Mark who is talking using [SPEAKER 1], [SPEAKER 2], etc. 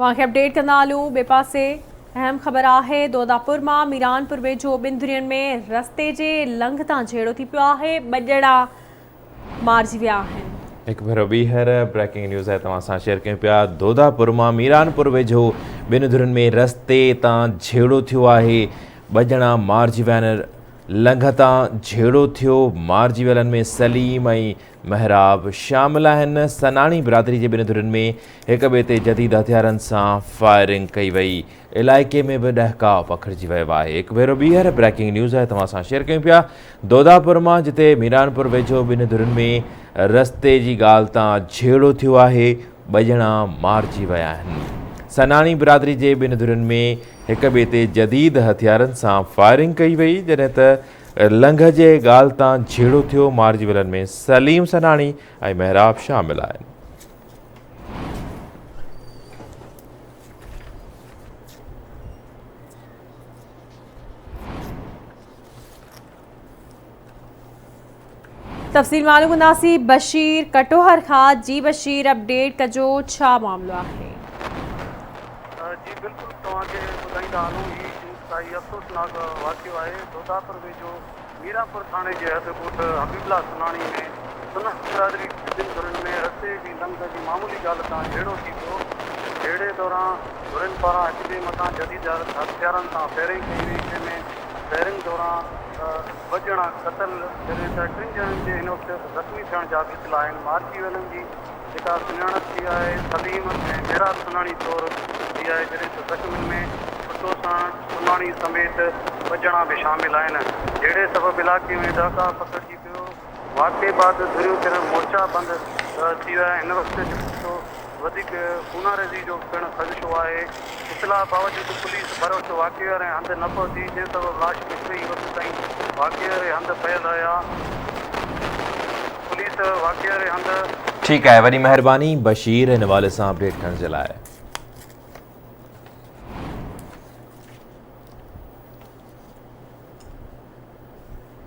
[SPEAKER 1] वाक़ई अपडेट कंदा हलूं। ॿिए पासे अहम ख़बर आहे दोदापुर मां मीरानपुर वेझो ॿिनि धुरियुनि में रस्ते जे लंघतां झेड़ो थी पियो आहे। ॿ ॼणा मारिजी विया आहिनि।
[SPEAKER 2] एक भेरो ॿीहर ब्रेकिंग न्यूज़ है तव्हां सां शेयर कयूं पिया। दोदापुर मां मीरानपुर वेझो ॿिनि धुरियुनि में रस्ते तां झेड़ो थियो आहे। 2 ॼणा मारिजी विया आहिनि। लंघतां झेड़ो थियो। मारिजी वियलनि में सलीम ऐं महराब शामिल आहिनि। सनाणी बिरादरी जे ॿिनि धुरियुनि में हिक ॿिए ते जदीद हथियारनि सां फायरिंग कई वई। इलाइक़े में बि ॾहकाव पखिड़िजी वियो आहे। हिकु भेरो ॿीहर ब्रेकिंग न्यूज़ आहे तव्हां सां शेयर कयूं पिया। दोदापुर मां जिते मीरानपुर वेझो ॿिनि धुरियुनि में रस्ते जी ॻाल्हि तां झेड़ो थियो आहे। 2 ॼणा मारिजी विया आहिनि। सनाणी बिरादरी जे ॿिनि धुरियुनि में हिक ॿिए ते जदीद हथियारनि सां फायरिंग कई वई, जॾहिं त लंघ जे ॻाल्हि तां झेड़ो थियो। मारिजी वियलनि में सलीम सनाणी ऐं महराब शामिल आहिनि।
[SPEAKER 1] तफ़सील मालूम कंदासीं बशीर कटोहर खां। जी बशीर, अपडेट कजो, छा मामलो आहे?
[SPEAKER 3] जी बिल्कुल तव्हांखे ॿुधाईंदा हलूं। ही अफ़सोसनाक वाक़ियो आहे दोदापुर वेझो मीरापुर थाणे जे हद कोट हबीबला सुनाणी में सुनाणी बिरादरी ॿिनि धुरियुनि में रस्ते जी लंघ जी मामूली ॻाल्हि तां झेड़ो थी पियो। झेड़े दौरान धुरियुनि पारां हिक ॿिए मथां जदीद हथियारनि सां फायरिंग कई वई, जंहिंमें फायरिंग दौरान 2 ॼणा क़तल, जॾहिं त 3 ॼणनि जे हिन वक़्तु ज़ख़्मी थियण जा बि इतला आहिनि। मारिजी वियलनि जी जेका सुञाणप थी आहे सलीम ऐं महराब सुनाणी तौरु थी आहे, जॾहिं त ज़ख़्मियुनि में सुठो सुनाणी समेत 2 ॼणा बि शामिल आहिनि। जहिड़े सबबु इलाइक़े में ॾहकाव पखिड़िजी पियो। वाक़े बाद धुरियूं पिणु मोर्चा बंदि थी विया। हिन वक़्तु जेको वधीक खूनारेज़ी जो पिणु ख़दशो आहे। इतला बावजूदि पुलिस भर वटि वाक़े वारे हंधि न पहुती, जंहिं सबबु लाश केतिरे वक़्त ताईं वाक़े वारे हंधि पियल रहिया। पुलिस वाक़े वारे हंधि
[SPEAKER 2] ठीकु आहे। वॾी महिरबानी बशीर हिन हवाले सां अपडेट करण जे लाइ।